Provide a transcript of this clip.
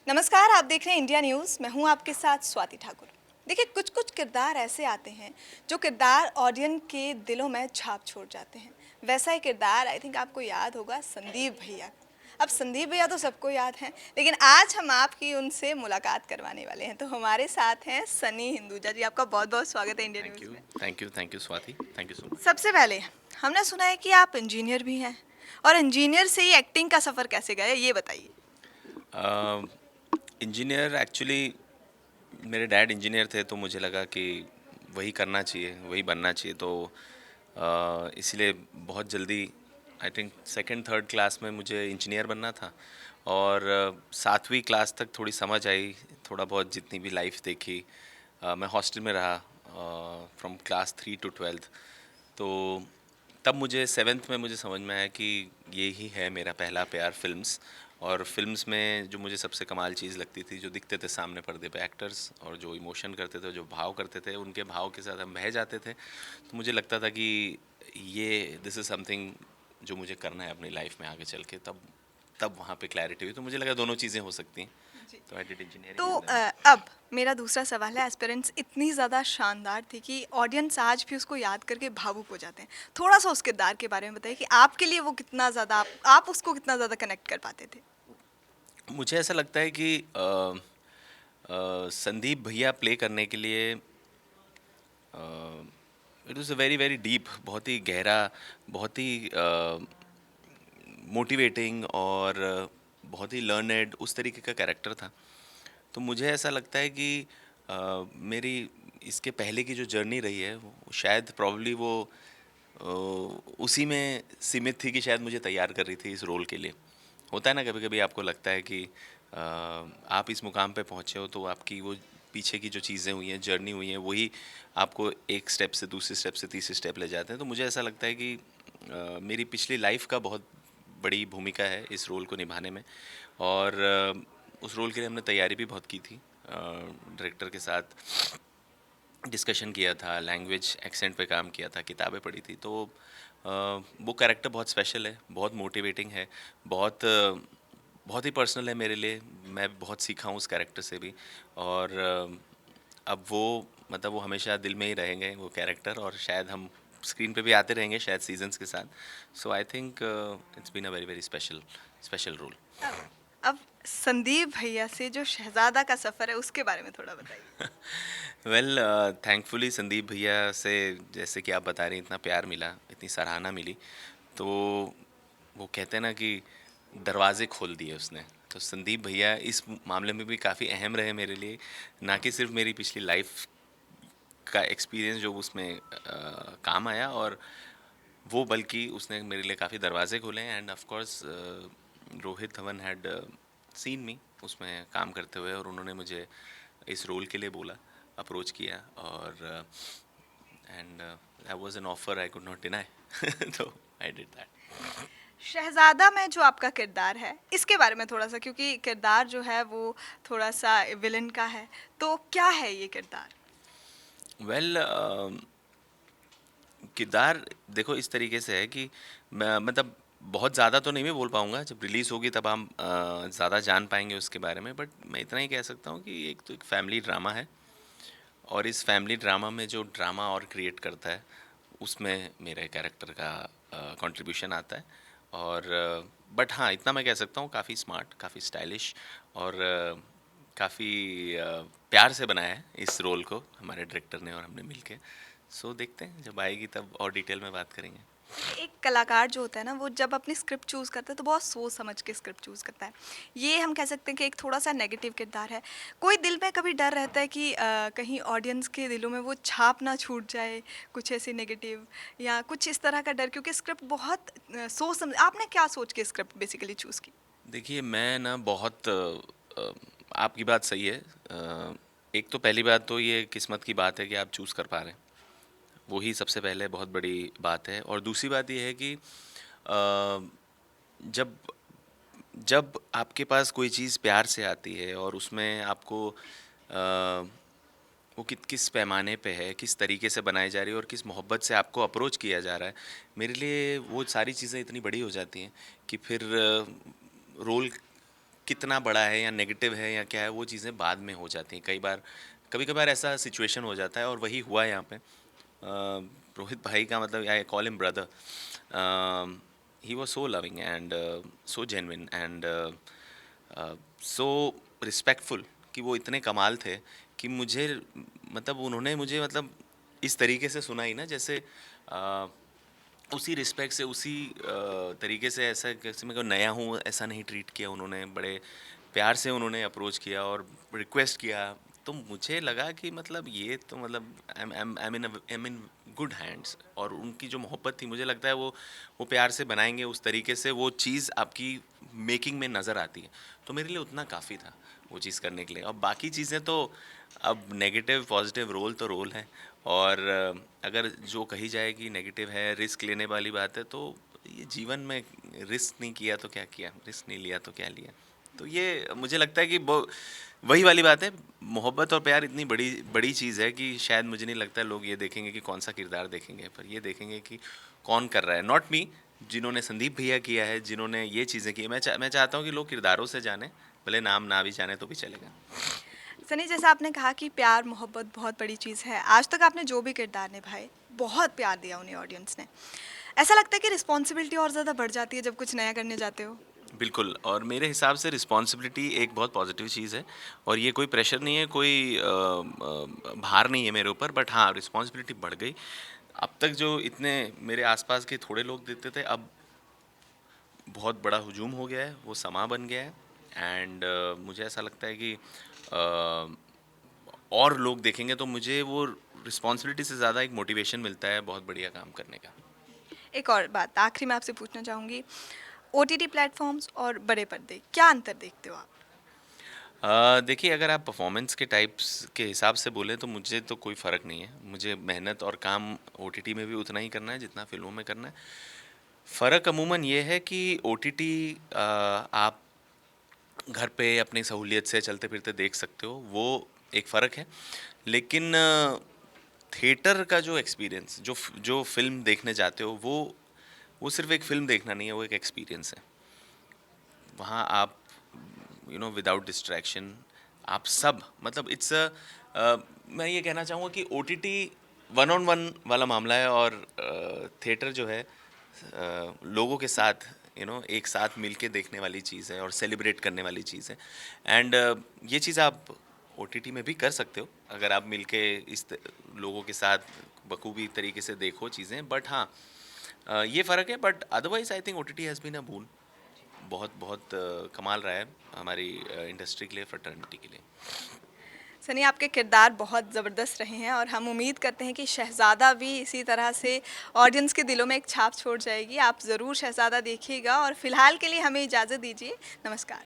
नमस्कार, आप देख रहे हैं इंडिया न्यूज़। मैं हूं आपके साथ स्वाति ठाकुर। देखिए, कुछ कुछ किरदार ऐसे आते हैं जो किरदार ऑडियंस के दिलों में छाप छोड़ जाते हैं। वैसा ही किरदार आई थिंक आपको याद होगा, संदीप भैया। अब संदीप भैया तो सबको याद हैं, लेकिन आज हम आपकी उनसे मुलाकात करवाने वाले हैं। तो हमारे साथ हैं सनी हिंदुजा जी। आपका बहुत बहुत स्वागत है इंडिया न्यूज़ में। Thank you Swati, thank you so much. सबसे पहले हमने सुना है कि आप इंजीनियर भी हैं, और इंजीनियर से ही एक्टिंग का सफ़र कैसे गए, ये बताइए। इंजीनियर एक्चुअली मेरे डैड इंजीनियर थे, तो मुझे लगा कि वही करना चाहिए, वही बनना चाहिए। तो इसलिए बहुत जल्दी, I think second third class में मुझे इंजीनियर बनना था। और सातवीं क्लास तक थोड़ी समझ आई, थोड़ा बहुत जितनी भी लाइफ देखी। मैं हॉस्टल में रहा फ्रॉम क्लास 3 to 12। तो तब मुझे सेवेंथ में मुझे समझ में आया कि ये ही है मेरा पहला प्यार, फिल्म्स। और फिल्म्स में जो मुझे सबसे कमाल चीज़ लगती थी, जो दिखते थे सामने पर्दे पे एक्टर्स, और जो इमोशन करते थे, जो भाव करते थे, उनके भाव के साथ हम बह जाते थे। तो मुझे लगता था कि ये दिस इज़ समथिंग जो मुझे करना है अपनी लाइफ में आगे चल के। तब तब वहाँ पे क्लैरिटी हुई, तो मुझे लगा दोनों चीज़ें हो सकती हैं। जी। तो आई डिड इंजीनियरिंग तो एंड देन। अब मेरा दूसरा सवाल है। एस्पिरेंट्स इतनी ज़्यादा शानदार थी कि ऑडियंस आज भी उसको याद करके भावुक हो जाते हैं। थोड़ा सा उस किरदार के बारे में बताइए कि आपके लिए वो कितना ज़्यादा, आप उसको कितना ज़्यादा कनेक्ट कर पाते थे। मुझे ऐसा लगता है कि संदीप भैया प्ले करने के लिए it was a very very deep, बहुत ही गहरा, बहुत ही मोटिवेटिंग, और बहुत ही लर्नेड उस तरीके का कैरेक्टर था। तो मुझे ऐसा लगता है कि मेरी इसके पहले की जो जर्नी रही है, वो शायद प्रॉब्ली वो अ, उसी में सीमित थी कि शायद मुझे तैयार कर रही थी इस रोल के लिए। होता है ना, कभी कभी आपको लगता है कि आप इस मुकाम पे पहुँचे हो, तो आपकी वो पीछे की जो चीज़ें हुई हैं, जर्नी हुई हैं, वही आपको एक स्टेप से दूसरे स्टेप से तीसरे स्टेप ले जाते हैं। तो मुझे ऐसा लगता है कि मेरी पिछली लाइफ का बहुत बड़ी भूमिका है इस रोल को निभाने में। और उस रोल के लिए हमने तैयारी भी बहुत की थी, डायरेक्टर के साथ डिस्कशन किया था, लैंग्वेज एक्सेंट पे काम किया था, किताबें पढ़ी थी। तो वो कैरेक्टर बहुत स्पेशल है, बहुत मोटिवेटिंग है, बहुत ही पर्सनल है मेरे लिए। मैं बहुत सीखा हूँ उस कैरेक्टर से भी। और अब वो, मतलब वो हमेशा दिल में ही रहेंगे वो कैरेक्टर, और शायद हम स्क्रीन पे भी आते रहेंगे शायद सीजन्स के साथ। So I think it's been a very very special special role. अब अब संदीप भैया से जो शहजादा का सफ़र है, उसके बारे में थोड़ा बताइए। वेल, थैंकफुली संदीप भैया से, जैसे कि आप बता रही हैं, इतना प्यार मिला, इतनी सराहना मिली। तो वो कहते हैं ना कि दरवाजे खोल दिए उसने। तो संदीप भैया इस मामले में भी काफ़ी अहम रहे मेरे लिए। ना कि सिर्फ मेरी पिछली लाइफ का एक्सपीरियंस जो उसमें काम आया, और वो बल्कि उसने मेरे लिए काफ़ी दरवाजे खोले। End of course Rohit Dhawan had seen मी उसमें काम करते हुए, और उन्होंने मुझे इस रोल के लिए बोला, अप्रोच किया। और and that was an offer I could not deny. तो आई डिड दैट। शहजादा में जो आपका किरदार है, इसके बारे में थोड़ा सा, क्योंकि किरदार जो है वो थोड़ा सा विलन का है। तो क्या है ये किरदार? वेल, किरदार देखो इस तरीके से है कि मतलब बहुत ज़्यादा तो नहीं मैं बोल पाऊँगा, जब रिलीज़ होगी तब हम ज़्यादा जान पाएंगे उसके बारे में। बट मैं इतना ही कह सकता हूँ कि एक तो एक फैमिली ड्रामा है, और इस फैमिली ड्रामा में जो ड्रामा और क्रिएट करता है, उसमें मेरे कैरेक्टर का कंट्रीब्यूशन आता है। और बट हाँ, इतना मैं कह सकता हूँ, काफ़ी स्मार्ट, काफ़ी स्टाइलिश, और काफ़ी प्यार से बनाया है इस रोल को हमारे डायरेक्टर ने और हमने मिलके। सो देखते हैं, जब आएगी तब और डिटेल में बात करेंगे। देखिए, एक कलाकार जो होता है ना, वो जब अपनी स्क्रिप्ट चूज़ करता है तो बहुत सोच समझ के स्क्रिप्ट चूज़ करता है। ये हम कह सकते हैं कि एक थोड़ा सा नेगेटिव किरदार है। कोई दिल में कभी डर रहता है कि कहीं ऑडियंस के दिलों में वो छाप ना छूट जाए, कुछ ऐसी नेगेटिव या कुछ इस तरह का डर, क्योंकि स्क्रिप्ट बहुत सोच समझ, आपने क्या सोच के स्क्रिप्ट बेसिकली चूज़ की? देखिए, मैं ना बहुत आपकी बात सही है। एक तो पहली बात तो ये किस्मत की बात है कि आप चूज़ कर पा रहे हैं, वही सबसे पहले बहुत बड़ी बात है। और दूसरी बात ये है कि जब जब आपके पास कोई चीज़ प्यार से आती है, और उसमें आपको वो किस पैमाने पे है, किस तरीके से बनाई जा रही है, और किस मोहब्बत से आपको अप्रोच किया जा रहा है, मेरे लिए वो सारी चीज़ें इतनी बड़ी हो जाती हैं कि फिर रोल कितना बड़ा है या नेगेटिव है या क्या है, वो चीज़ें बाद में हो जाती हैं कई बार। कभी कभार ऐसा सिचुएशन हो जाता है और वही हुआ यहाँ पे। रोहित भाई का मतलब, I call him brother, he was so loving and so genuine and so respectful, कि वो इतने कमाल थे कि मुझे, मतलब उन्होंने मुझे, मतलब इस तरीके से सुना ही ना, जैसे उसी रिस्पेक्ट से, उसी तरीके से, ऐसा कैसे मैं कहूँ, नया हूँ ऐसा नहीं ट्रीट किया उन्होंने। बड़े प्यार से उन्होंने अप्रोच किया और रिक्वेस्ट किया। तो मुझे लगा कि मतलब ये तो मतलब I am in good hands. और उनकी जो मोहब्बत थी, मुझे लगता है वो प्यार से बनाएंगे उस तरीके से, वो चीज़ आपकी मेकिंग में नज़र आती है। तो मेरे लिए उतना काफ़ी था वो चीज़ करने के लिए। अब बाकी चीज़ें तो, अब नेगेटिव पॉजिटिव रोल तो रोल है। और अगर जो कही जाए कि नेगेटिव है, रिस्क लेने वाली बात है, तो ये जीवन में रिस्क नहीं किया तो क्या किया, रिस्क नहीं लिया तो क्या लिया। तो ये मुझे लगता है कि वही वाली बात है, मोहब्बत और प्यार इतनी बड़ी बड़ी चीज़ है कि शायद मुझे नहीं लगता लोग ये देखेंगे कि कौन सा किरदार देखेंगे, पर ये देखेंगे कि कौन कर रहा है। नॉट मी, जिन्होंने संदीप भैया किया है, जिन्होंने ये चीज़ें की, मैं चाहता हूँ कि लोग किरदारों से जाने, भले नाम ना भी जाने तो भी चलेगा। सनी, जैसा आपने कहा कि प्यार मोहब्बत बहुत बड़ी चीज़ है, आज तक आपने जो भी किरदार निभाए बहुत प्यार दिया उन्हें ऑडियंस ने। ऐसा लगता है कि रिस्पॉन्सिबिलिटी और ज़्यादा बढ़ जाती है जब कुछ नया करने जाते हो? बिल्कुल, और मेरे हिसाब से रिस्पॉन्सिबिलिटी एक बहुत पॉजिटिव चीज़ है। और ये कोई प्रेशर नहीं है, कोई भार नहीं है मेरे ऊपर। बट हाँ, रिस्पॉन्सिबिलिटी बढ़ गई। अब तक जो इतने मेरे आसपास के थोड़े लोग देते थे, अब बहुत बड़ा हुजूम हो गया है, वो समा बन गया है। एंड मुझे ऐसा लगता है कि और लोग देखेंगे तो मुझे वो रिस्पॉन्सिबिलिटी से ज़्यादा एक मोटिवेशन मिलता है बहुत बढ़िया काम करने का। एक और बात आखिरी में आपसे पूछना चाहूँगी, ओटीटी प्लेटफॉर्म्स और बड़े पर्दे, क्या अंतर देखते हो आप? देखिए, अगर आप परफॉर्मेंस के टाइप्स के हिसाब से बोलें तो मुझे तो कोई फ़र्क नहीं है। मुझे मेहनत और काम ओटीटी में भी उतना ही करना है जितना फ़िल्मों में करना है। फ़र्क अमूमन ये है कि ओटीटी आप घर पे अपनी सहूलियत से चलते-फिरते देख सकते हो, वो एक फ़र्क है। लेकिन थिएटर का जो एक्सपीरियंस, जो फ़िल्म देखने जाते हो, वो सिर्फ़ एक फ़िल्म देखना नहीं है, वो एक एक्सपीरियंस है। वहाँ आप विदाउट डिस्ट्रैक्शन, आप सब, मतलब मैं ये कहना चाहूँगा कि ओटीटी वन ऑन वन वाला मामला है, और थिएटर जो है लोगों के साथ, एक साथ मिलके देखने वाली चीज़ है और सेलिब्रेट करने वाली चीज़ है। एंड ये चीज़ आप ओटीटी में भी कर सकते हो, अगर आप मिलके लोगों के साथ बखूबी तरीके से देखो चीज़ें। बट हाँ, ये फ़र्क है। But otherwise I think OTT has been a boon, बहुत बहुत कमाल रहा है हमारी इंडस्ट्री के लिए, फ्रेटर्निटी के लिए। सनी, आपके किरदार बहुत ज़बरदस्त रहे हैं और हम उम्मीद करते हैं कि शहज़ादा भी इसी तरह से ऑडियंस के दिलों में एक छाप छोड़ जाएगी। आप ज़रूर शहज़ादा देखिएगा और फ़िलहाल के लिए हमें इजाज़त दीजिए। नमस्कार।